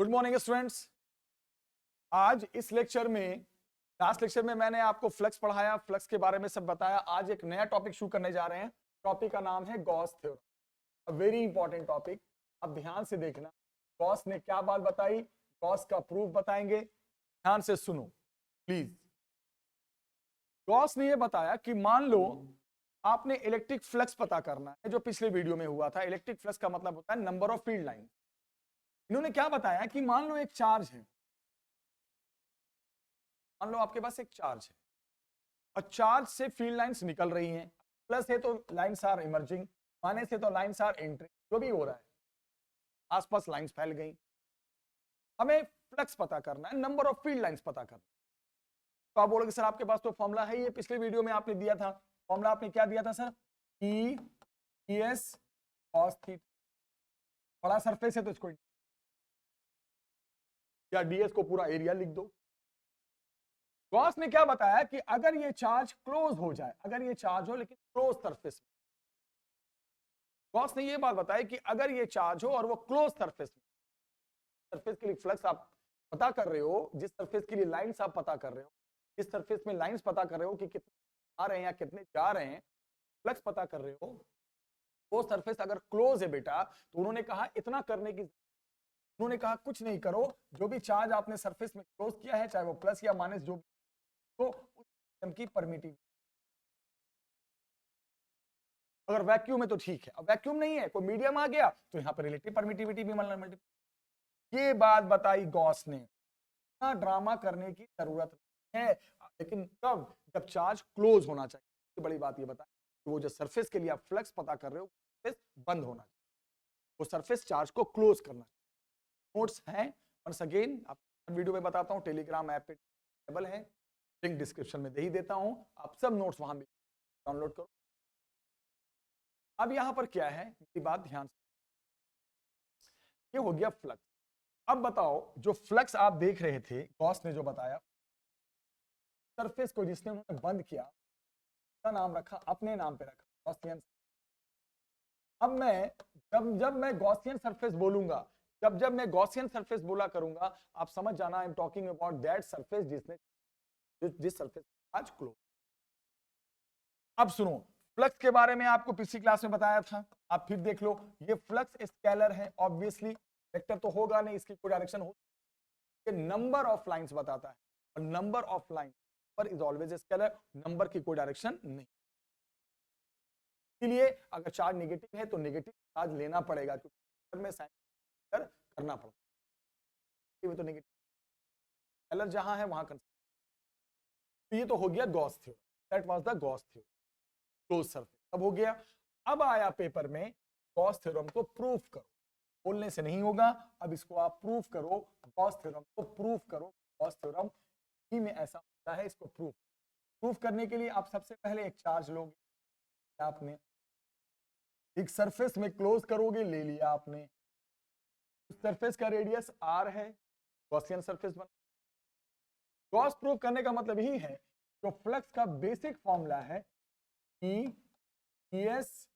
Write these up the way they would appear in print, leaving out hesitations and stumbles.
Good morning students. आज इस lecture में, लास्ट लेक्चर में मैंने आपको फ्लक्स पढ़ाया, फ्लक्स के बारे में सब बताया। आज एक नया टॉपिक शुरू करने जा रहे हैं। टॉपिक का नाम है Gauss theorem. Very important topic, अब ध्यान से देखना। गॉस ने क्या बात बताई, गॉस का प्रूफ बताएंगे, ध्यान से सुनो प्लीज। गॉस ने यह बताया कि मान लो आपने इलेक्ट्रिक फ्लक्स पता करना है, जो पिछले वीडियो में हुआ था। इलेक्ट्रिक फ्लक्स का मतलब होता है नंबर ऑफ फील्ड लाइन। इन्होंने क्या बताया कि मान लो एक चार्ज है, मान लो आपके पास एक चार्ज है और चार्ज से फील्ड लाइंस निकल रही हैं। प्लस है तो लाइंस आर इमर्जिंग, माइनस है तो लाइंस आर एंट्रिंग। जो भी हो रहा है, आसपास लाइंस फैल गई। हमें फ्लक्स पता करना है, नंबर ऑफ फील्ड लाइंस पता करना है। तो आप बोलोगे सर आपके पास तो फॉर्मूला है, ये पिछले वीडियो में आपने दिया था। फॉर्मूला आपने क्या दिया था sir? E S cos theta. बड़ा सरफेस है तो इसको या डीएस को पूरा एरिया लिख दो। गॉस ने क्या बताया कि अगर ये चार्ज क्लोज हो जाए, अगर ये चार्ज हो लेकिन क्लोज सरफेस में, गॉस ने ये बात बताई कि अगर ये चार्ज हो और वो क्लोज सरफेस में, सरफेस के लिए फ्लक्स आप पता कर रहे हो, जिस सरफेस के लिए लाइंस आप पता कर रहे हो, जिस सरफेस में लाइंस पता कर रहे हो कि कितने आ रहे हैं या कितने जा रहे हैं, फ्लक्स पता कर रहे हो, वो सरफेस अगर क्लोज है बेटा, तो उन्होंने कहा इतना करने की, उन्होंने कहा कुछ नहीं करो, जो भी चार्ज आपने सरफेस में क्लोज किया है, चाहे वो प्लस या माइनस जो भी, तो उस सिस्टम की परमिटिव, अगर वैक्यूम है तो ठीक है, अब वैक्यूम नहीं है, कोई मीडियम आ गया तो यहां पर रिलेटिव परमिटिविटी भी मल्टीप्लाई। ये बात बताई गॉस ने। इतना ड्रामा करने की जरूरत नहीं है, लेकिन कब? जब चार्ज क्लोज होना चाहिए। सबसे बड़ी बात ये बताएं कि वो जो सरफेस के लिए आप फ्लक्स पता कर रहे हो, सरफेस बंद होना चाहिए, वो सरफेस चार्ज को क्लोज करना चाहिए। नोट्स हैं, वंस अगेन आप वीडियो में बताता हूं, टेलीग्राम ऐप पे अवेलेबल है, लिंक डिस्क्रिप्शन में दे ही देता हूं, आप सब नोट्स वहां भी डाउनलोड करो। अब यहां पर क्या है, मेरी बात ध्यान से, ये हो गया फ्लक्स। अब बताओ, जो फ्लक्स आप देख रहे थे, गॉस ने जो बताया, सरफेस को जिसने उन्होंने बंद किया, उसका नाम रखा, अपने नाम पे रखा, गॉसियन। अब मैं जब मैं गॉसियन सरफेस बोलूंगा, जब मैं गॉसियन सरफेस बोला करूंगा, आप समझ जाना I am talking about that surface जिस सरफेस आज क्लोज। अब सुनो, फ्लक्स के बारे में आपको पिछली क्लास में बताया था, आप फिर देख लो। ये फ्लक्स स्केलर है, ऑब्वियसली वेक्टर तो होगा नहीं, इसकी कोई डायरेक्शन हो, नंबर ऑफ लाइंस बताता है, और नंबर ऑफ लाइन पर इज ऑलवेज स्केलर, नंबर की कोई डायरेक्शन नहीं। इसलिए अगर चार्ज नेगेटिव है तो नेगेटिव चार्ज लेना पड़ेगा, क्योंकि में साइन करना पड़ता है, तो नेगेटिव स्केलर जहां है वहां कंसिडर। तो ये तो हो गया Gauss theorem, that was the Gauss theorem, close surface. अब हो गया, अब आया पेपर में गॉस थ्योरम को प्रूफ करो। बोलने से नहीं होगा, अब इसको आप प्रूफ करो, गॉस थ्योरम को प्रूफ करो। गॉस थ्योरम ही में ऐसा होता है, इसको प्रूफ करने के लिए आप सबसे पहले एक चार्ज लोगे, आपने एक सरफेस में क्लोज करोगे, ले लिया आपने, उस सरफेस का रेडियस r है, गॉसियन सरफेस बना। गॉस प्रूफ करने का मतलब ही है, जो फ्लक्स का बेसिक फॉर्मूला है एस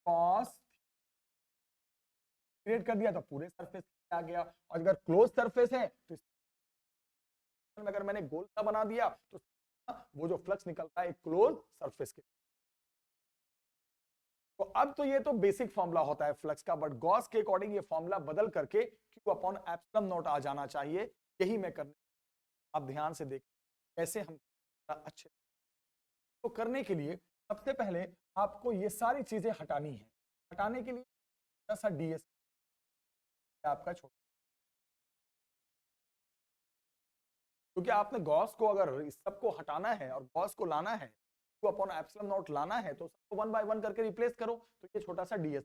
कॉस, क्रिएट कर दिया तो पूरे सरफेस आ गया। और अगर क्लोज सरफेस है तो अगर मैंने गोल का बना दिया तो वो जो फ्लक्स निकलता है एक क्लोज सरफेस के। तो अब तो ये तो बेसिक फॉर्मूला होता है फ्लक्स का, बट गॉस के अकॉर्डिंग ये फॉर्मूला बदल करके Q अपॉन एप्सिलॉन नॉट आ जाना चाहिए। यही मैं करने, आप ध्यान से देख कैसे हम अच्छे तो करने के लिए सबसे पहले आपको ये सारी चीजें हटानी है। हटाने के लिए सा डीएस आपका छोटा, क्योंकि आपने गॉस को अगर इस सबको हटाना है और गॉस को लाना है, Q अपॉन एप्सिलॉन नॉट लाना है, तो सबको 1 बाय 1 करके रिप्लेस करो, तो ये छोटा सा डीएस।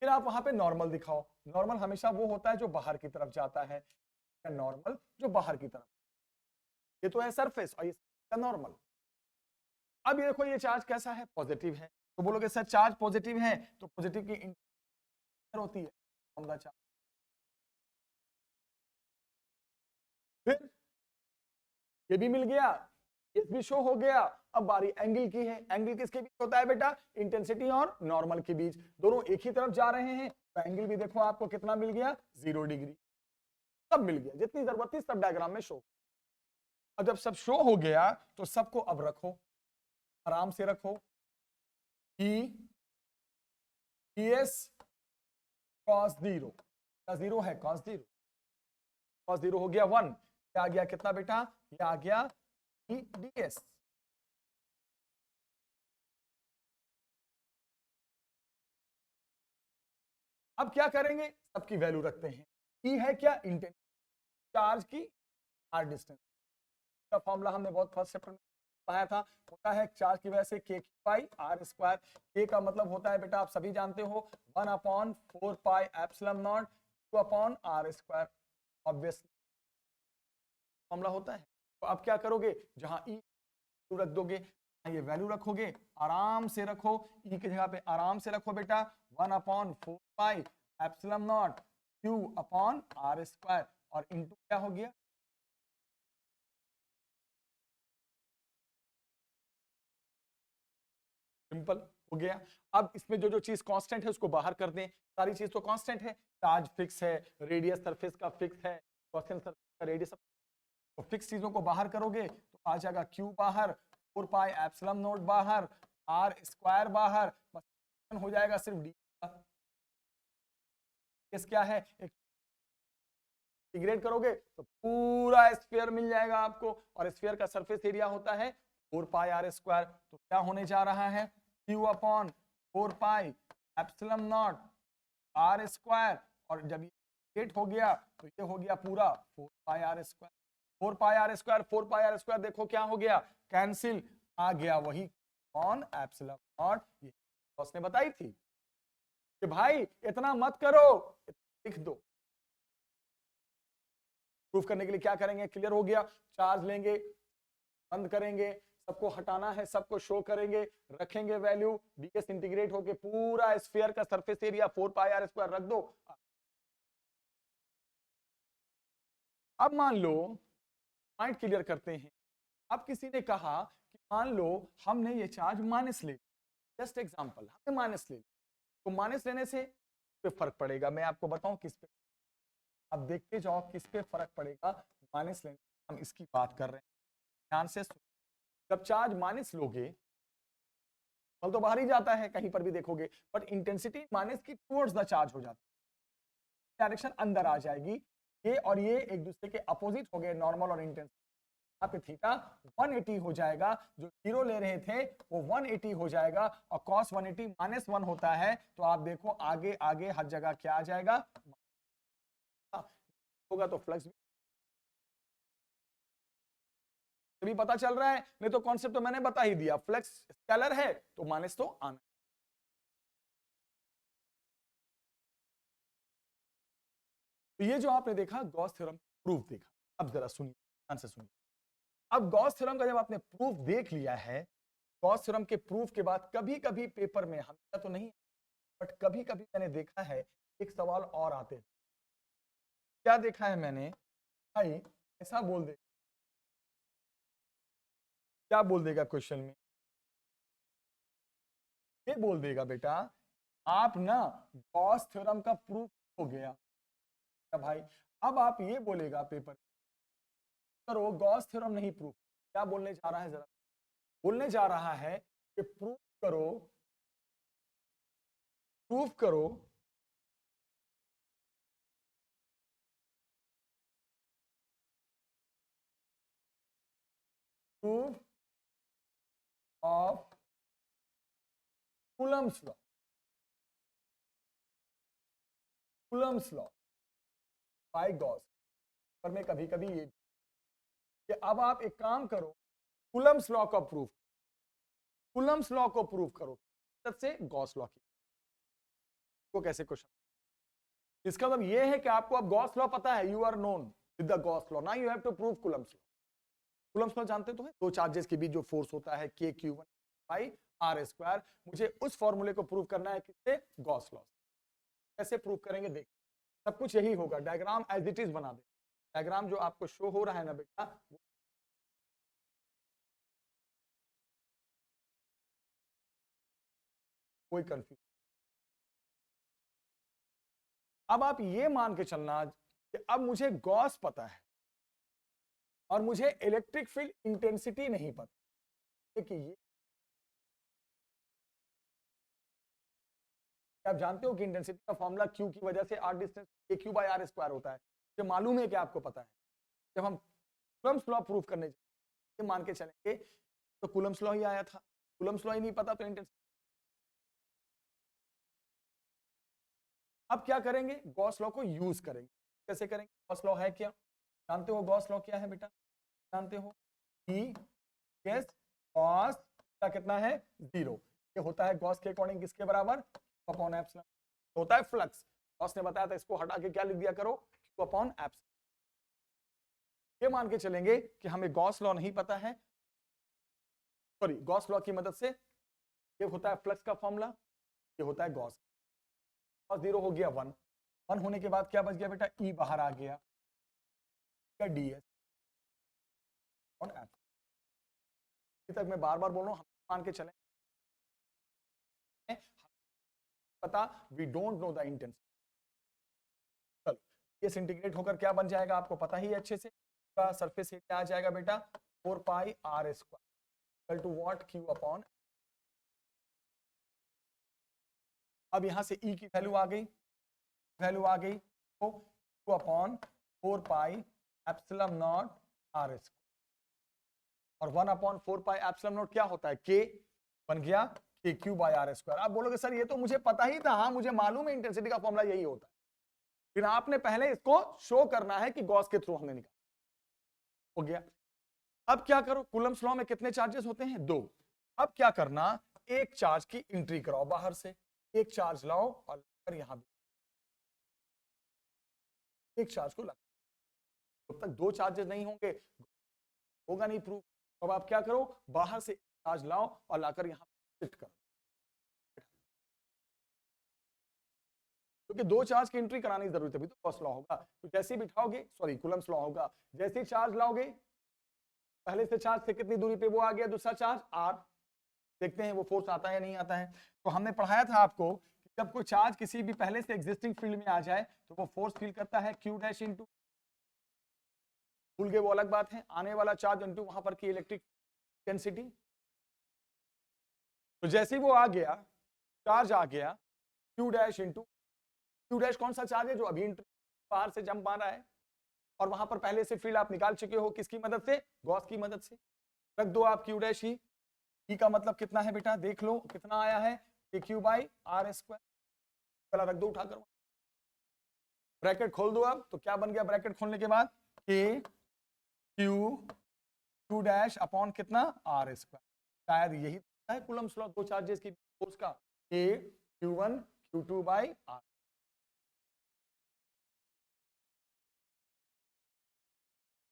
फिर आप वहां पे नॉर्मल दिखाओ। नॉर्मल हमेशा वो होता है जो बाहर की तरफ जाता है, नॉर्मल जो बाहर की तरफ, ये तो है सरफेस और ये नॉर्मल। अब ये देखो, ये चार्ज कैसा है? पॉजिटिव है। तो बोलोगे सर चार्ज पॉजिटिव है तो पॉजिटिव की इंटर होती है चार्ज। फिर ये भी मिल गया, ये भी शो हो गया। अब बारी एंगल की है। एंगल किसके बीच होता है बेटा? इंटेंसिटी और नॉर्मल के बीच, दोनों एक ही तरफ जा रहे हैं, तो एंगल भी देखो आपको कितना मिल गया, 0 डिग्री। सब मिल गया, जितनी जरूरत थी सब डायग्राम में शो। और जब सब शो हो गया तो सबको अब रखो, आराम से रखो। ES cos 0, क्या 0 है? cos 0, cos 0 हो गया 1, क्या आ गया कितना बेटा? ये आ गया DS। अब क्या करेंगे? सबकी वैल्यू रखते हैं। E है क्या? इंटेंसिटी, चार्ज की आर डिस्टेंस का फॉर्मूला हमने बहुत फर्स्ट चैप्टर में पाया था, होता है चार्ज की वजह से k pi r square. k का मतलब होता है बेटा आप सभी जानते हो 1/4 pi epsilon naught q upon r square, obviously formula होता है। तो अब क्या करोगे? जहां E रख दोगे, ये वैल्यू रखोगे, आराम से रखो, E की जगह पे आराम से रखो बेटा 1/4 pi epsilon naught q upon r square, और इनटू क्या हो गया? सिंपल हो गया। अब इसमें जो जो चीज कांस्टेंट है उसको बाहर कर दें, सारी चीज तो कांस्टेंट है, चार्ज फिक्स है, रेडियस सरफेस का फिक्स है, क्वेश्चन सरफेस का रेडियस, तो फिक्स चीजों को बाहर करोगे तो आ जाएगा q बाहर, 4 पाई एप्सिलॉन नॉट बाहर, आर स्क्वायर बाहर, बस हो जाएगा सिर्फ डी का। क्या है? इंटीग्रेट करोगे तो पूरा स्फीयर मिल जाएगा आपको, और स्फीयर का सरफेस एरिया होता है 4 पाई आर स्क्वायर। तो क्या होने जा रहा है? q upon 4 pi epsilon naught r square, और जब ये हो गया तो ये हो गया पूरा 4 pi r square. 4 pi r square, 4 pi r square देखो क्या हो गया? कैंसिल, आ गया वही ऑन एप्सिलॉन नॉट। ये उसने बताई थी कि भाई इतना मत करो, लिख दो। प्रूफ करने के लिए क्या करेंगे? क्लियर हो गया, चार्ज लेंगे, बंद करेंगे, सबको हटाना है, सबको शो करेंगे, रखेंगे वैल्यू, डीएस इंटीग्रेट होके पूरा स्फीयर का surface area 4 pi r square रख दो। अब मान लो, पॉइंट क्लियर करते हैं। अब किसी ने कहा कि मान लो हमने ये चार्ज माइनस ले, जस्ट एग्जांपल हमने माइनस ले, तो माइनस लेने से पे फर्क पड़ेगा, मैं आपको बताऊं किस पे। अब देखते जाओ किस पे फर्क पड़ेगा माइनस लेने, हम इसकी बात कर रहे हैं, ध्यान से सुनो। जब चार्ज माइनस लोगे, बल तो बाहर ही जाता है कहीं पर भी देखोगे, बट इंटेंसिटी माइनस की टुवर्ड्स द चार्ज हो जाती है, डायरेक्शन अंदर आ जाएगी। ये और ये एक दूसरे के अपोजिट हो गए, नॉर्मल और इंटेंसिटी। यहाँ पे थीटा 180 हो जाएगा, जो 0 ले रहे थे वो 180 हो जाएगा, और cos 180 -1 होता है। तो आप देखो आगे आगे हर जगह क्या आ जाएगा, होगा तो फ्लक्स भी पता चल रहा है, नहीं तो कॉन्सेप्ट तो मैंने बता ही दिया, फ्लक्स स्केलर है तो माइनस तो आना। तो ये जो आपने देखा गॉस थ्योरम प्रूफ देखा, अब जरा सुनिए, ध्यान से सुनिए। अब गॉस थ्योरम का जब आपने प्रूफ देख लिया है, गॉस थ्योरम के प्रूफ के बाद कभी कभी पेपर में, हमेशा तो नहीं बट कभी कभी मैंने देखा है एक सवाल और आते हैं। क्या देखा है मैंने? भाई ऐसा बोल दे, क्या बोल देगा क्वेश्चन में? ये बोल देगा बेटा आप ना गॉस थ्योरम का प्रूफ हो गया क्या भाई? अब आप ये बोलेगा पेपर करो गॉस थ्योरम नहीं प्रूफ, क्या बोलने जा रहा है जरा? बोलने जा रहा है कि प्रूफ करो, प्रूफ करो proof of Coulomb's law, Coulomb's law by Gauss. पर मैं कभी कभी ये कि अब आप एक काम करो, कूलम्स लॉ का प्रूफ, कूलम्स लॉ को प्रूफ करो से गॉस लॉ की को कैसे क्वेश्चन। इसका मतलब ये है कि आपको अब गॉस लॉ पता है, you are known with the Gauss law, now you have to prove Coulomb's law. Coulomb's law जानते तो है, दो चार्जेस के बीच जो फोर्स होता है k q1 by r square, मुझे उस फॉर्मूले को प्रूव करना है किससे? Gauss law. कैसे प्रूव करेंगे देख, सब कुछ यही होगा, डायग्राम एज इट इज बना दे, डायग्राम जो आपको शो हो रहा है ना बेटा, कोई कंफ्यूजन। अब आप ये मान के चलना कि अब मुझे गॉस पता है और मुझे इलेक्ट्रिक फील्ड इंटेंसिटी नहीं पता। देखिए ये आप जानते हो कि इंटेंसिटी का फॉर्मूला क्यू की वजह से r distance a q by r square होता है। ये मालूम है कि आपको पता है। जब हम कूलम्स लॉ प्रूफ करने ये मान के चलेंगे तो कूलम्स लॉ ही आया था, कूलम्स लॉ ही नहीं पता तो इंटेंसिटी। अब क्या करेंगे, गॉस लॉ को यूज करेंगे। कैसे करेंगे, गॉस लॉ है क्या, जानते हो गॉस लॉ क्या है बेटा, जानते हो कि यस गॉस का कितना है 0, ये होता है गॉस के अकॉर्डिंग किसके बराबर, अपॉन एप्सिलॉन, होता है फ्लक्स। गॉस ने बताया था इसको हटा के क्या लिख दिया करो, Q अपॉन एप्सिलॉन। ये मान के चलेंगे कि हमें गॉस लॉ नहीं पता है, सॉरी गॉस लॉ की मदद से ये होता है फ्लक्स का फॉर्मूला, ये होता है गॉस। गॉस 0 हो गया 1, 1 होने के बाद क्या बच गया बेटा, E बाहर आ गया, ds ऑन एप्सिलॉन। तक मैं बार बार बोल रहा हूं, हम मान के चलें पता, we don't know the intensity. चलो ये इंटीग्रेट होकर क्या बन जाएगा आपको पता ही है अच्छे से, सरफेस एरिया आ जाएगा बेटा 4 pi r square to what, Q upon. अब यहां से ई की वैल्यू आ गई, तो Q upon 4 pi epsilon naught r square, और 1 अपॉन 4 पाई एप्सिलॉन नॉट क्या होता है, के बन गया के क्यू बाई आर स्क्वायर। आप बोलोगे सर ये तो मुझे पता ही था, हाँ मुझे मालूम है इंटेंसिटी का फॉर्मूला यही होता है, फिर आपने पहले इसको शो करना है कि गॉस के थ्रू हमने निकाला, हो गया। अब क्या करो, कूलम्स लॉ में कितने चार्जेस होते हैं, 2। अब क्या करना, एक चार्ज की एंट्री कराओ बाहर से, एक चार्ज लाओ और यहां भी एक चार्ज को लगा, जब तक 2 चार्जेस नहीं होंगे होगा नहीं प्रूफ। अब आप क्या करो, बाहर से चार्ज लाओ और लाकर यहां शिफ्ट करो, क्योंकि 2 चार्ज की एंट्री कराने की जरूरत है, तो गॉस लॉ होगा। तो जैसे ही बिठाओगे, सॉरी कूलम्स लॉ होगा, जैसे ही चार्ज लाओगे, पहले से चार्ज से कितनी दूरी पे वो आ गया दूसरा चार्ज r, देखते हैं वो फोर्स आता है या नहीं आता है। तो हमने पढ़ाया था आपको कि जब कोई चार्ज किसी भी पहले से एग्जिस्टिंग फील्ड में आ जाए तो वो फोर्स फील करता है q डैश इंटू, भूल गए वो अलग बात है, आने वाला चार्ज इंटू वहां पर की इलेक्ट्रिक इंटेंसिटी। तो जैसे ही वो आ गया, चार्ज आ गया q dash into, q dash कौन सा चार्ज है जो अभी बाहर से जंप आ रहा है, और वहां पर पहले से फील्ड आप निकाल चुके हो किसकी मदद से, गॉस की मदद से। रख दो आप q डैश ही, E का मतलब कितना है बेटा, देख लो कितना आया है, के क्यू बाई आर स्क्वायर, पहला रख दो उठाकर, ब्रैकेट खोल दो। अब तो क्या बन गया ब्रैकेट खोलने के बाद, के क्यू डैश अपॉन कितना आर स्क्वायर, शायद यही है कूलम्स लॉ, 2 चार्जेस की फोर्स का, के Q1 Q2 बाई आर।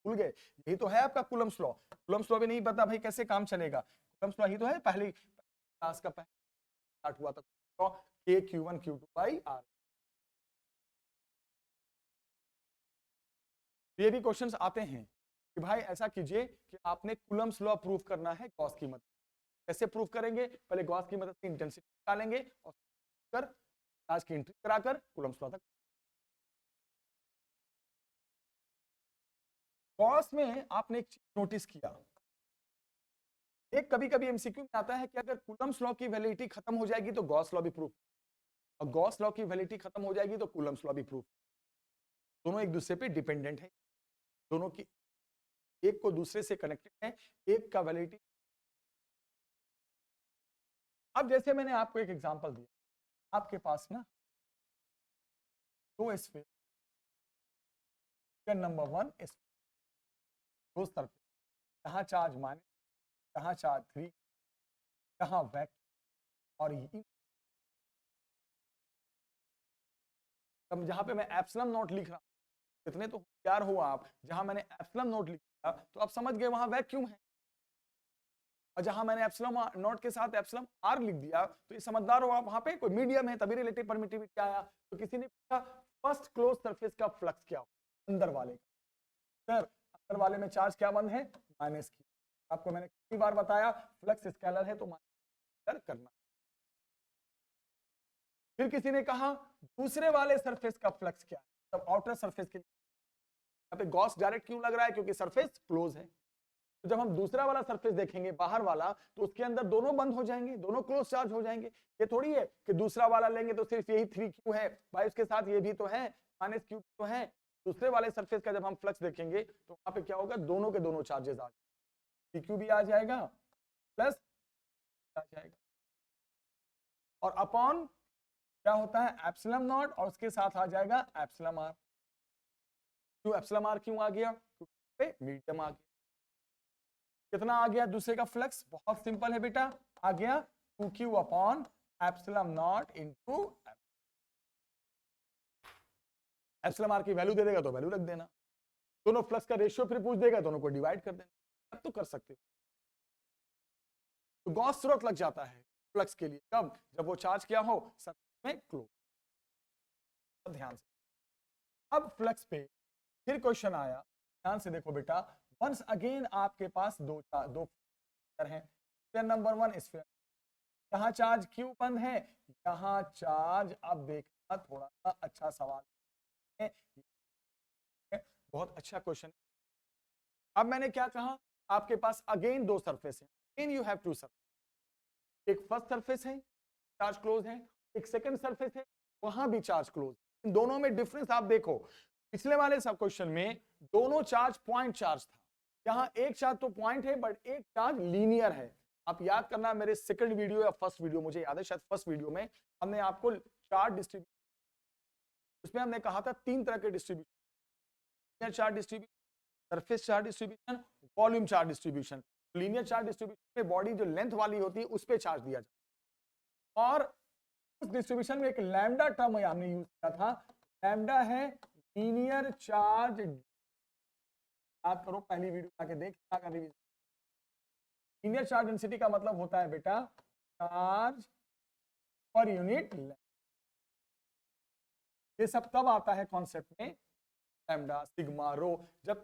भूल गए, यही तो है आपका कूलम्स लॉ। कूलम्स लॉ भी नहीं पता भाई कैसे काम चलेगा, कूलम्स लॉ ही तो है, पहली क्लास का स्टार्ट हुआ था, तो के Q1 Q2 बाई आर। ये भी क्वेश्चंस आते हैं कि भाई ऐसा कीजिए कि आपने कूलम्स लॉ प्रूफ करना है गॉस की मदद, कैसे प्रूफ करेंगे, पहले गॉस की मदद से इंटेंसिटी निकालेंगे और कर चार्ज की एंट्री कराकर कूलम्स लॉ तक। गॉस में आपने एक चीज नोटिस किया, एक कभी कभी एमसीक्यू में आता है कि अगर कूलम्स लॉ की वैलिडिटी खत्म हो जाएगी तो गॉस लॉ भी प्रूफ, और गॉस लॉ की वैलिडिटी खत्म हो जाएगी तो कूलम्स लॉ भी प्रूफ, दोनों एक दूसरे पे डिपेंडेंट है, दोनों की एक को दूसरे से कनेक्टेड है, एक का वैलिडिटी। अब जैसे मैंने आपको एक एग्जांपल दिया, आपके पास ना 2 स्फीयर, नंबर 1 दो सरफेस, कहाँ चार्ज माइनस, कहाँ चार्ज 3, कहाँ वैक्यूम, और तब जहां पे मैं एप्सिलॉन नॉट लिख रहा हूं, इतने तो होशियार हो आप, जहां मैंने एप्सिलॉन नॉट लिखा तो आप समझ गए वहां वैक्यूम है, और जहां मैंने एप्सिलॉन नॉट के साथ एप्सिलॉन आर लिख दिया तो ये समझदार हो आप, वहां पे कोई मीडियम है तभी रिलेटिव परमिटिविटी आया। तो किसी ने पूछा फर्स्ट क्लोज सरफेस का फ्लक्स क्या हो, अंदर वाले का, सर अंदर वाले में चार्ज क्या बंद है, माइनस की, आपको मैंने कितनी बार बताया फ्लक्स स्केलर है तो माइनस करना। फिर किसी ने कहा दूसरे वाले सरफेस का फ्लक्स क्या है, तब आउटर सरफेस के लिए यहाँ पे गॉस डायरेक्ट क्यों लग रहा है? क्योंकि सरफेस क्लोज है। तो जब हम दूसरा वाला सरफेस देखेंगे बाहर वाला, तो उसके अंदर दोनों बंद हो जाएंगे, दोनों क्लोज चार्ज हो जाएंगे। ये थोड़ी है कि दूसरा वाला लेंगे तो सिर्फ यही 3Q है भाई, उसके साथ ये भी तो है, -Q तो है। दूसरे वाले सरफेस का जब हम फ्लक्स देखेंगे तो वहां पे क्या होगा, दोनों के दोनों चार्जेस आ जाएंगे, PQ भी आ जाएगा प्लस आ जाएगा, और अपॉन क्या होता है एप्सिलम नॉट, और उसके साथ आ जाएगा एप्सिलम आर। क्यों एप्सिलम आर क्यों आ गया? क्योंकि मीडियम आ गया। कितना आ गया दूसरे का फ्लक्स? बहुत सिंपल है बेटा, आ गया 2Q upon epsilon naught into epsilon r की वैल्यू दे देगा तो वैल्यू रख देना, दोनों फ्लक्स का रेशियो फिर पूछ देगा, दोनों को डिवाइड कर देना, अब तो कर सकते हो। तो गॉस तुरंत लग जाता है फ्लक्स के लिए, कब? जब वो चार्ज क्या हो, सर्किट में क्लोज। ध्यान से अब फ्लक्स पे फिर क्वेश्चन आया, ध्यान से देखो बेटा, वंस अगेन आपके पास दो हैं, स्फीयर नंबर 1 स्फीयर, यहाँ चार्ज क्यों बंद है, यहाँ चार्ज, अब देखना थोड़ा सा अच्छा सवाल है, बहुत अच्छा क्वेश्चन। अब मैंने क्या कहा, आपके पास अगेन दो सरफेस है, again you have two surface, एक फर्स्ट सरफेस है चार्ज क्लोज है, एक सेकंड सरफेस है वहां भी चार्ज क्लोज। इन दोनों में डिफरेंस आप देखो, पिछले वाले सब क्वेश्चन में दोनों चार्ज पॉइंट चार्ज था, यहाँ एक चार्ज तो पॉइंट है बट एक चार्ज लीनियर है। आप याद करना मेरे सेकंड वीडियो या फर्स्ट वीडियो, मुझे याद है शायद फर्स्ट वीडियो में हमने आपको चार्ज डिस्ट्रीब्यूशन, उसमें हमने कहा था 3 तरह के distribution, linear charge distribution, surface charge distribution, volume charge distribution. Linear charge distribution में बॉडी जो लेंथ वाली होती है उस पर चार्ज दिया जाता है, और उस डिस्ट्रीब्यूशन में एक लैम्डा टर्म हमने यूज किया था, लैम्डा है लीनियर चार्ज। याद करो पहली वीडियो आके देख, लीनियर चार्ज डेंसिटी का मतलब होता है बेटा चार्ज पर यूनिट लेंथ। ये सब तब आता है कॉन्सेप्ट में, लैम्डा, सिग्मा, रो, जब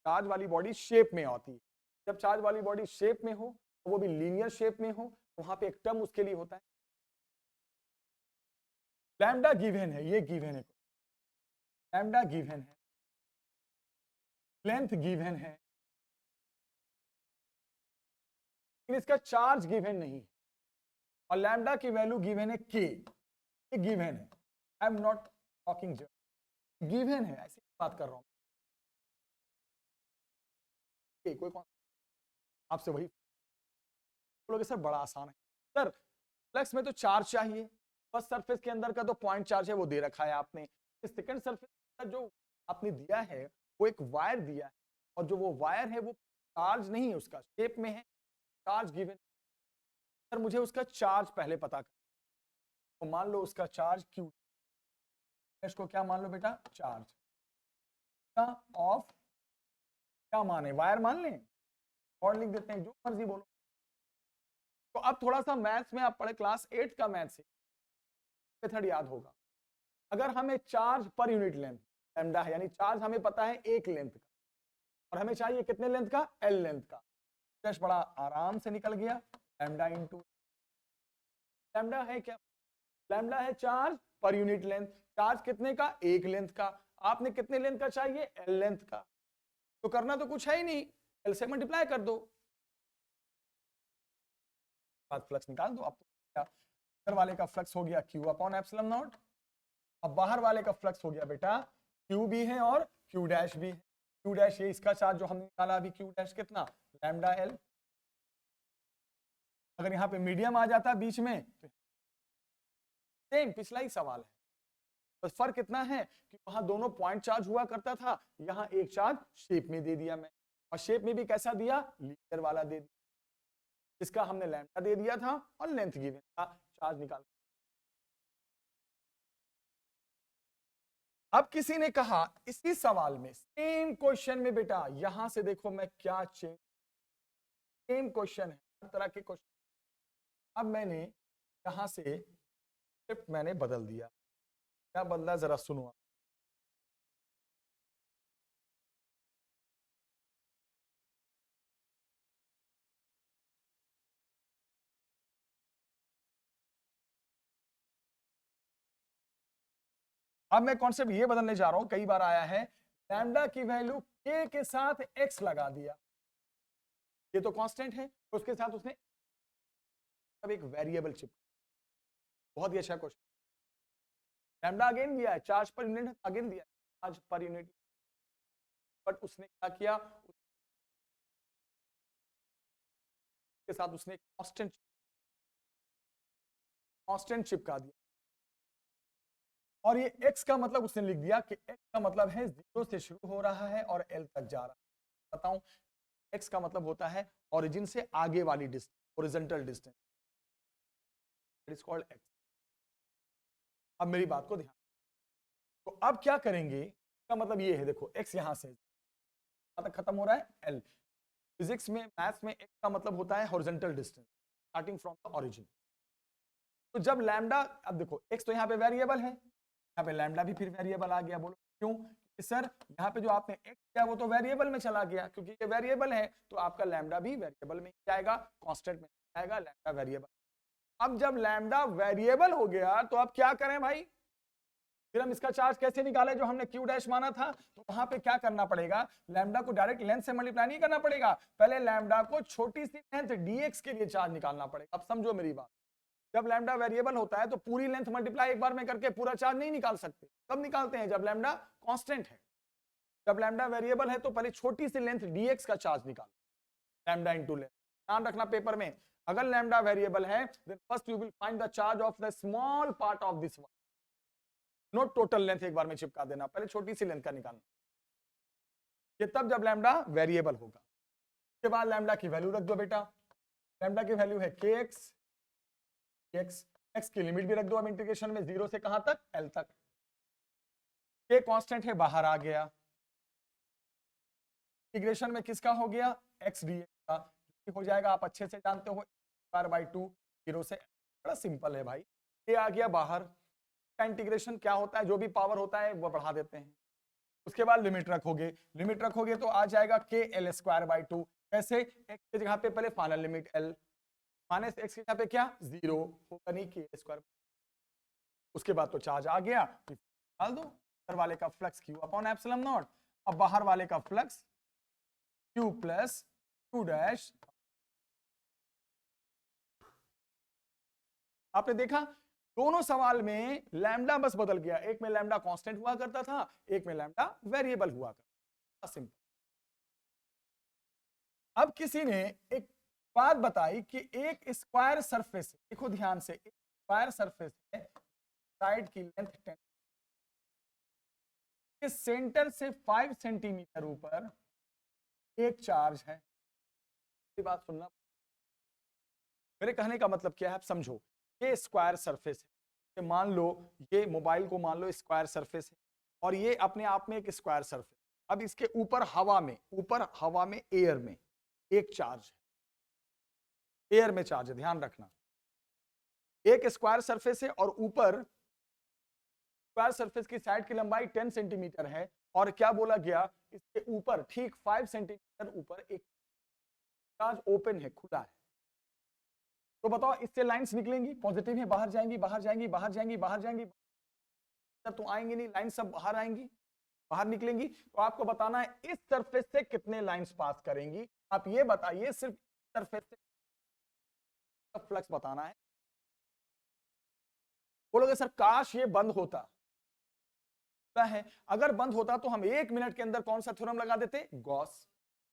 चार्ज वाली बॉडी शेप में होती है। जब चार्ज वाली बॉडी शेप में हो, तो वो भी लीनियर शेप में हो, वहां पे एक टर्म उसके लिए होता है, लैम्डा गिवन है, ये गिवन है, लैम्डा गिवन है, लेंथ गिवन है, लेकिन इसका चार्ज गिवन नहीं है, और लैम्डा की वैल्यू गिवन है के, ये गिवन है, I am not talking given है, ऐसी बात कर रहा हूं, कोई कौन आपसे वही बोलोगे सर बड़ा आसान है सर, फ्लक्स में तो चार्ज चाहिए, फर्स्ट सरफेस के अंदर का तो पॉइंट चार्ज है वो दे रखा है आपने, सेकंड सरफेस का जो आपने दिया है वो एक वायर दिया है, और जो वो वायर है वो चार्ज नहीं है, उसका शेप में है, चार्ज गिवन, सर मुझे उसका चार्ज पहले पता कर, तो मान लो उसका चार्ज Q, इसको क्या मान लो बेटा, चार्ज ऑफ, क्या माने, वायर मान लें और लिख देते हैं, जो मर्जी बोलो। तो अब थोड़ा सा मैथ्स में आप पढ़े, क्लास 8 का मैथ्स मेथड याद होगा, अगर हमें charge per unit length lambda है, यानी चार्ज हमें पता है एक लेंथ का, और हमें चाहिए कितने लेंथ का, L लेंथ का, जस्ट बड़ा आराम से निकल गया, लैम्डा इंटू लैम्डा है क्या, लैम्डा है charge per unit length, charge कितने का, एक लेंथ का, आपने कितने लेंथ का चाहिए, L लेंथ का, तो करना तो कुछ है ही नहीं, L से मल्टीप्लाई कर दो, बाद फ्लक्स निकाल दो आपको, अंदर वाले का फ्लक्स हो गया Q अपॉन एप्सिलम नॉट, अब बाहर वाले का फ्लक्स हो गया बेटा Q भी है और Q डैश भी है, Q डैश ये इसका चार्ज जो हमने निकाला अभी, Q डैश कितना, लैम्डा L, अगर यहाँ पे मीडियम आ जाता बीच में तो सेम पिछला ही सवाल है, बस फर्क इतना है कि वहां दोनों पॉइंट चार्ज हुआ करता था, यहाँ एक चार्ज शेप में दे दिया मैं, और शेप में भी कैसा दिया, लीनियर वाला दे दिया, इसका हमने लैम्डा दे दिया था और लेंथ गिवन था, चार्ज निकाल। अब किसी ने कहा इसी सवाल में, सेम क्वेश्चन में बेटा, यहां से देखो मैं क्या चेंज, सेम क्वेश्चन है, हर तरह के क्वेश्चन, अब मैंने यहां से शिफ्ट मैंने बदल दिया, क्या बदला जरा सुनो, अब मैं कॉन्सेप्ट ये बदलने जा रहा हूं, कई बार आया है लैम्डा की वैल्यू k के साथ x लगा दिया, ये तो कांस्टेंट है, उसके साथ उसने अब एक वेरिएबल चिप। बहुत ही अच्छा क्वेश्चन। लैम्डा अगेन दिया है, चार्ज पर यूनिट अगेन दिया है, चार्ज पर यूनिट, बट उसने क्या किया, उसके साथ उसने कांस्टेंट चिपका दिया। और ये x का मतलब उसने लिख दिया कि x का मतलब है 0 से शुरू हो रहा है और l तक जा रहा है। बताऊं, x का मतलब होता है ओरिजिन से आगे वाली distance, horizontal distance, it is called x। अब मेरी बात को ध्यान, तो अब क्या करेंगे, इसका मतलब ये है, देखो x यहां से यहां तक खत्म हो रहा है l। फिजिक्स में, मैथ्स में x का मतलब होता है horizontal distance starting from the origin. तो जब लैम्डा, अब देखो x तो यहाँ पे वेरिएबल है, यहाँ पे लैम्डा भी फिर वेरिएबल आ गया। बोलो क्यों? सर यहाँ पे जो आपने x किया वो तो वेरिएबल में चला गया, क्योंकि ये वेरिएबल है तो आपका लैम्डा भी वेरिएबल में जाएगा, कांस्टेंट में जाएगा, लैम्डा वेरिएबल। अब जब लैम्डा वेरिएबल हो गया तो अब क्या करें भाई, फिर हम इसका चार्ज कैसे निकालें जो हमने q डैश माना था? तो वहां पे क्या करना पड़ेगा, लैम्डा को डायरेक्ट लेंथ से मल्टीप्लाई नहीं करना पड़ेगा, पहले लैम्डा को छोटी सी लेंथ dx के लिए चार्ज निकालना पड़ेगा। अब समझो मेरी बात, जब लैम्डा वेरिएबल होता है तो पूरी लेंथ मल्टीप्लाई एक बार में करके पूरा चार्ज नहीं निकाल सकते। कब निकालते हैं? जब लैम्डा कांस्टेंट है। जब लैम्डा वेरिएबल है तो पहले छोटी सी लेंथ dx का चार्ज निकालो, लैम्डा इनटू लेंथ। ध्यान रखना पेपर में, अगर लैम्डा वेरिएबल है then first you will find the charge of the small part of this one, not total length एक बार में चिपका देना, पहले छोटी सी लेंथ का निकालना, ये तब जब लैम्डा वेरिएबल होगा। उसके बाद लैम्डा की वैल्यू रख दो बेटा, लैम्डा की वैल्यू है kx, x की लिमिट भी रख दो अब इंटीग्रेशन में, 0 से कहां तक? l तक। k कांस्टेंट है, बाहर आ गया, इंटीग्रेशन में किसका हो गया? x dx का, हो जाएगा, आप अच्छे से जानते हो, स्क्वायर/2 0 से, बड़ा सिंपल है भाई। ये आ गया बाहर, का इंटीग्रेशन क्या होता है, जो भी पावर होता है वो बढ़ा देते हैं। उसके बाद लिमिट रखोगे तो आ जाएगा k l²/2। कैसे? x की जगह पे पहले final limit l, minus x की जगह पे क्या? 0 होगा, नहीं k²। उसके बाद तो चार्ज आ गया, डाल दो, अंदर वाले का फ्लक्स q/ε0, अब बाहर वाले का flux q plus q dash. आपने देखा दोनों सवाल में लैम्डा बस बदल गया, एक में लैम्डा कांस्टेंट हुआ करता था, एक में लैम्डा वेरिएबल हुआ करता था, सिंपल। अब किसी ने एक बात बताई कि एक स्क्वायर सरफेस, देखो ध्यान से, एक स्क्वायर सरफेस है, साइड की लेंथ 10, के सेंटर से 5 सेंटीमीटर ऊपर एक चार्ज है। बात सुनना, मेरे कहने का मतलब क्या है, आप समझो। ये स्क्वायर सरफेस है, मान लो ये मोबाइल को मान लो स्क्वायर सरफेस है, और ये अपने आप में एक स्क्वायर सरफेस। अब इसके ऊपर हवा में एयर में एक चार्ज है, एयर में चार्ज है, ध्यान रखना। एक स्क्वायर सरफेस है और ऊपर स्क्वायर सरफेस की साइड की लंबाई 10 सेंटीमीटर है, और क्या बोला गया, इसके ऊपर ठीक 5 सेंटीमीटर ऊपर एक चार्ज ओपन है, खुला है। तो बताओ इससे लाइंस निकलेंगी, पॉजिटिव है, बाहर जाएंगी, बाहर जाएंगी, बाहर जाएंगी, बाहर जाएंगी, तो आएंगे नहीं, लाइन सब बाहर आएंगी, बाहर निकलेंगी। तो आपको बताना है इस सरफेस से कितने लाइंस पास करेंगी, आप ये बताइए, सिर्फ सरफेस से फ्लक्स बताना है। बोलोगे सर काश ये बंद होता है, अगर बंद होता तो हम 1 मिनट के अंदर कौन सा थ्योरम लगा देते? गॉस।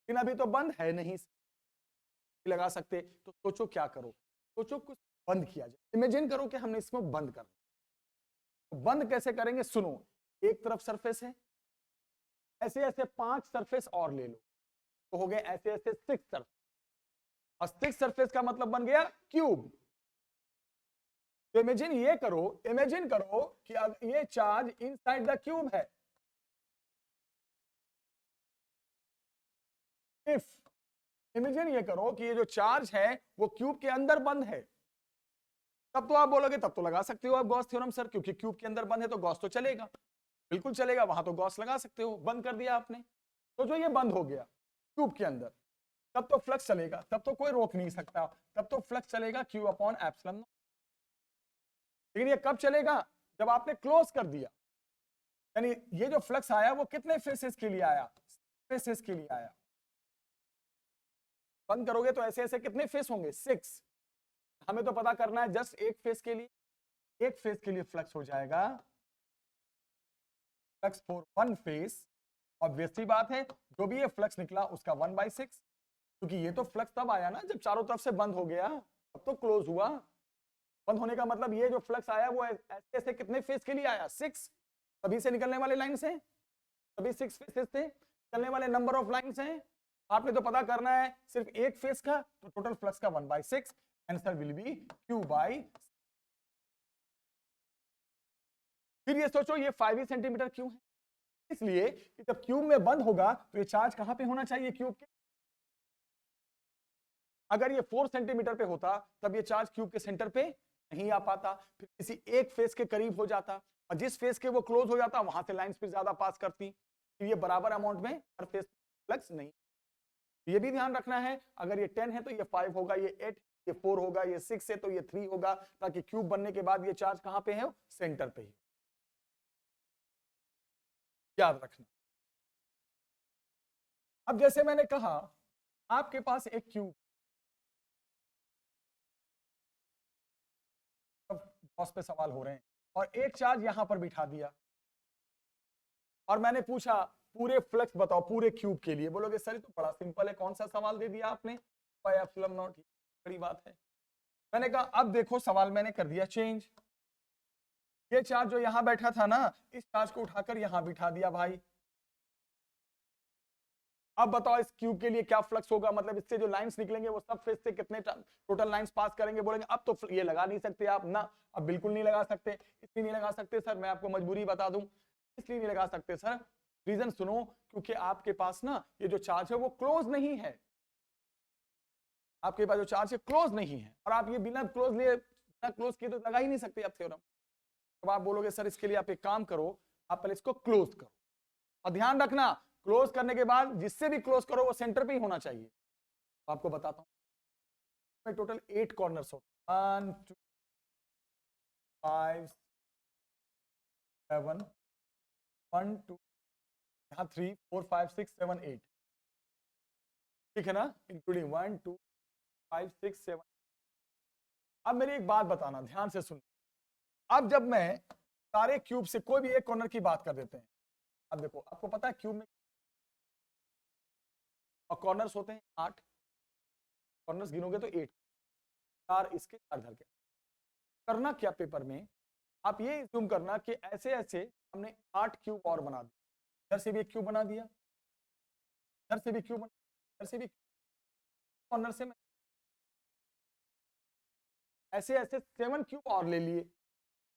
लेकिन अभी तो बंद है नहीं लगा सकते, तो सोचो क्या करो, सोचो कुछ बंद किया जाए, इमेजिन करो कि हमने इसको बंद कर, तो बंद कैसे करेंगे? सुनो, एक तरफ सरफेस है, ऐसे ऐसे 5 सरफेस और ले लो, तो हो गए ऐसे ऐसे 6 सरफेस, और 6 सरफेस का मतलब बन गया क्यूब। तो इमेजिन करो कि अब ये चार्ज इनसाइड द क्यूब है। इफ इमेजिन ये करो कि ये जो चार्ज है वो क्यूब के अंदर बंद है, तब तो आप बोलोगे, तब तो लगा सकते हो आप गॉस थ्योरम सर, क्योंकि क्यूब के अंदर बंद है तो गॉस तो चलेगा, बिल्कुल चलेगा, वहां तो गॉस लगा सकते हो। बंद कर दिया आपने, तो जो ये बंद हो गया क्यूब के अंदर, तब तो फ्लक्स चलेगा, तब तो कोई रोक नहीं सकता, तब तो फ्लक्स चलेगा Q/ε0। लेकिन ये कब चलेगा? जब आपने क्लोज कर दिया, यानी ये जो फ्लक्स आया वो कितने फेसेस के लिए आया, फेसेस के लिए आया। बंद करोगे तो ऐसे ऐसे कितने फेस होंगे, 6। हमें तो पता करना है जस्ट एक फेस के लिए, एक फेस के लिए फ्लक्स हो जाएगा flux for one face. Obviously बात है जो भी ये फ्लक्स निकला उसका 1/6, क्योंकि ये तो फ्लक्स तब आया ना जब चारों तरफ से बंद हो गया, अब तो क्लोज हुआ। बंद होने का मतलब ये जो फ्लक्स आया वो ऐसे ऐसे कितने फेस के लिए आया, 6। सभी से निकलने वाले लाइन से, सभी 6 फेसेस थे, निकलने वाले नंबर ऑफ लाइंस हैं। आपने तो पता करना है सिर्फ एक फेस का, तो टोटल फ्लक्स का 1/6, आंसर विल बी Q/। फिर ये सोचो ये 5 सेंटीमीटर क्यों है, इसलिए कि जब क्यूब में बंद होगा तो ये चार्ज कहां पे होना चाहिए क्यूब के, अगर ये 4 सेंटीमीटर पे होता तब ये चार्ज क्यूब के सेंटर पे नहीं आ पाता, फिर किसी एक फेस के करीब हो जाता, और जिस फेस के वो क्लोज हो जाता वहां से लाइंस फिर ज्यादा पास करती, तो ये बराबर अमाउंट में हर फेस फ्लक्स नहीं। ये भी ध्यान रखना है, अगर ये 10 है तो ये 5 होगा, ये 8, ये 4 होगा, ये 6 है तो ये 3 होगा, ताकि क्यूब बनने के बाद ये चार्ज कहां पे है, सेंटर पे ही। याद रखना। अब जैसे मैंने कहा आपके पास एक क्यूब, बॉस पे सवाल हो रहे हैं, और एक चार्ज यहां पर बिठा दिया, और मैंने पूछा पूरे फ्लक्स बताओ पूरे क्यूब के लिए, बोलोगे सर तो बड़ा सिंपल है, कौन सा सवाल दे दिया आपने, एप्सिलॉन नॉट, बड़ी बात है। मैंने कहा अब देखो सवाल मैंने कर दिया चेंज, ये चार्ज जो यहां बैठा था ना, इस चार्ज को उठाकर यहां बिठा दिया भाई। अब बताओ इस क्यूब के लिए क्या फ्लक्स होगा, मतलब इससे जो लाइंस निकलेंगे वो सब फेस से कितने टोटल लाइंस पास करेंगे, बोलेंगे अब तो ये लगा नहीं सकते आप ना, अब बिल्कुल नहीं लगा सकते। इसलिए नहीं लगा सकते सर, मैं आपको मजबूरी बता दूं, इसलिए नहीं लगा सकते सर, रीजन सुनो, क्योंकि आपके पास ना ये जो चार्ज है वो क्लोज नहीं है, आपके पास जो चार्ज है क्लोज नहीं है, और आप ये बिना क्लोज किए तो लगा ही नहीं सकते आप थ्योरम। अब आप बोलोगे सर इसके लिए आप एक काम करो, आप पहले इसको क्लोज करो, और ध्यान रखना क्लोज करने के बाद जिससे भी क्लोज करो वो सेंटर पे ही होना चाहिए। तो आपको बताता हूं टोटल 8 कॉर्नर्स होते हैं, 1 2 5 7 1 2, यहाँ 3 4 5 6 7 8, ठीक है ना, इंक्लूडिंग 1 2 5 6 7। अब मेरी एक बात बताना ध्यान से सुन, अब जब मैं सारे क्यूब से कोई भी एक कॉर्नर की बात कर देते हैं, अब देखो आपको पता है क्यूब में और कॉर्नर्स होते हैं 8, कॉर्नर्स गिनोगे तो 8, 4 इसके 4 इधर के। करना क्या पेपर में, आप ये जूम करना कि ऐसे ऐसे हमने 8 क्यूब और बना दिए, इधर से भी एक क्यूब बना दिया, इधर से भी क्यूब बना, इधर से भी कॉर्नर से मैं ऐसे ऐसे 7 क्यूब और ले लिए,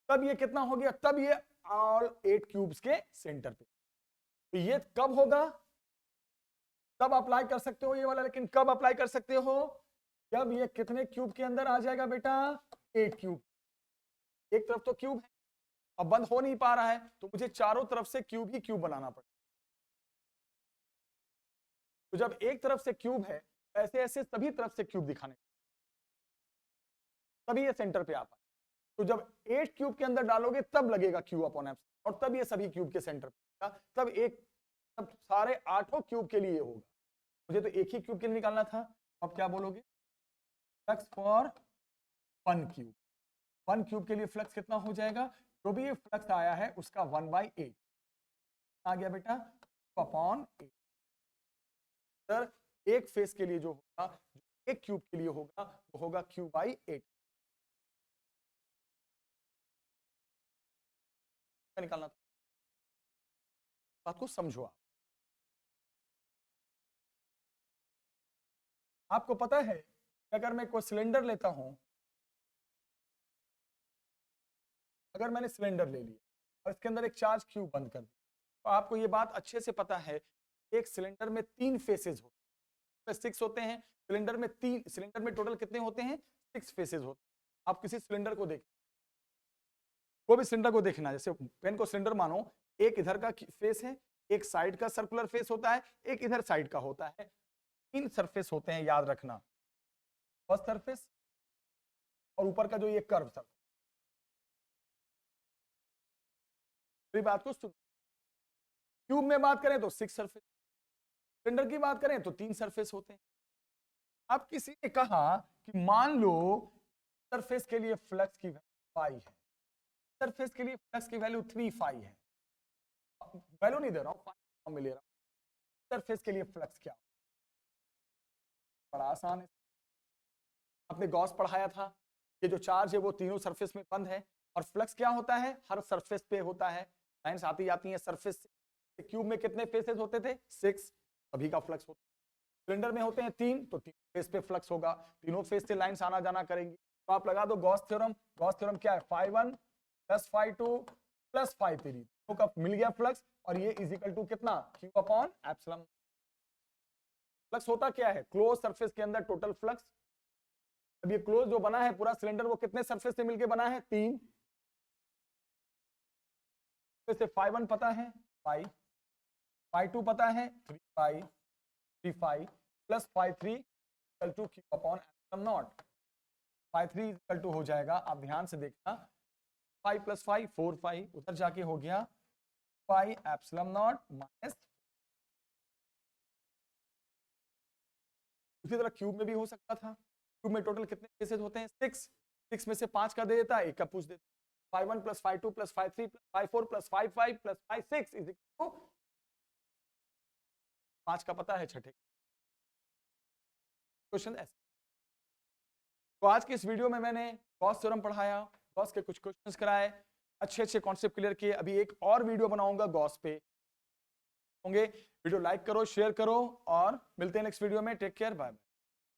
तब ये कितना हो गया, तब ये ऑल 8 क्यूब्स के सेंटर पे। तो ये कब होगा, तब अप्लाई कर सकते हो ये वाला, लेकिन कब अप्लाई कर सकते हो, जब ये कितने क्यूब के अंदर आ जाएगा बेटा, 8 क्यूब। एक तरफ तो क्यूब है अब बंद हो नहीं पा रहा है, तो मुझे चारों तरफ से क्यूब ही क्यूब बनाना पड़ेगा। तो जब एक तरफ से क्यूब है ऐसे ऐसे सभी तरफ से क्यूब दिखाने, तभी ये सेंटर पे आ पाए। तो जब 8 क्यूब के अंदर डालोगे तब लगेगा क्यू अपॉन एप्स, और तब ये सभी क्यूब के सेंटर पे, तब सारे 8 क्यूब के लिए होगा। मुझे तो एक ही क्यूब के लिए निकालना था, अब क्या बोलोगे, फ्लक्स फॉर 1 क्यूब, 1 क्यूब के लिए फ्लक्स कितना हो जाएगा, जो भी ये फ्लक्स आया है उसका 1/8 आ गया बेटा, अपॉन 8। सर एक फेस के लिए जो होगा, जो एक क्यूब के लिए होगा वो होगा Q/8 निकालना था। बात को समझो आप, आपको पता है अगर मैं कोई सिलेंडर लेता हूं, अगर मैंने सिलेंडर ले लिया और इसके अंदर एक चार्ज क्यूब बंद कर दिया, तो आपको ये बात अच्छे से पता है एक सिलेंडर में 3 फेसेस होते हैं, 6 होते हैं सिलेंडर में, 3 सिलेंडर में टोटल कितने होते हैं, 6 फेसेस होते हैं। आप किसी सिलेंडर को देख, कोई भी सिलेंडर को देखना, जैसे पेन को सिलेंडर मानो, एक इधर का फेस है, एक साइड का सर्कुलर फेस होता है, एक इधर साइड का होता है, 3 सरफेस होते हैं याद रखना, फर्स्ट सरफेस और ऊपर का जो ये कर्व सरफेस। बात को सुनो, क्यूब में बात करें तो 6 सरफेस, सिलेंडर की बात करें तो 3 सरफेस होते हैं। अब किसी ने कहा कि मान लो सरफेस के लिए फ्लक्स की वैल्यू 5 है, सरफेस के लिए फ्लक्स की वैल्यू 3 है, वैल्यू नहीं दे रहा हूं, 5 में ले रहा हूं। सरफेस के लिए फ्लक्स क्या, बड़ा आसान है, आपने गॉस पढ़ाया था, ये जो चार्ज है वो तीनों सरफेस में बंद है, और फ्लक्स क्या होता है, हर सरफेस पे होता है, लाइंस आती जाती हैं सरफेस से। क्यूब में कितने फेसेस होते थे, 6, अभी का फ्लक्स होता है। सिलेंडर में होते हैं 3, तो 3 फेस पे फ्लक्स होगा, तीनों फेस से लाइंस आना जाना करेंगी। तो आप लगा दो गॉस थ्योरम, गॉस थ्योरम क्या है, φ1 प्लस φ2 प्लस φ3, तो का मिल गया फ्लक्स, और ये इज इक्वल टू कितना, Q अपॉन एप्सिलॉन। फ्लक्स होता क्या है, क्लोज सरफेस के अंदर टोटल फ्लक्स। अब ये क्लोज जो बना है पूरा सिलेंडर, वो कितने सरफेस से मिलके बना है, 3। से φ1 पता है, फाई, φ2 पता है 3 plus φ3 equal to Q upon epsilon naught. φ3 equal to हो जाएगा, आप ध्यान से देखना, 5 प्लस 5 4 5, उधर जाके हो गया 5 एप्सिलॉन नॉट माइनस। उसी तरह क्यूब में भी हो सकता था, क्यूब में टोटल कितने केसेस होते हैं, 6 में से 5 का दे देता है, 1 का पूछ देता है। φ1 plus φ2 plus φ3 plus φ4 plus φ5 plus φ6 is equal to 5 का पता है छठे। क्वेश्चन ऐसे। तो आज की इस वीडियो में मैंने गॉस थ्योरम पढ़ाया, गॉस के कुछ क्वेश्चंस कराए, अच्छे अच्छे कॉन्सेप्ट क्लियर किए। अभी एक और वीडियो बनाऊंगा गॉस पे होंगे। वीडियो लाइक करो, शेयर करो, और मिलते हैं नेक्स्ट वीडियो में। Take care, bye bye.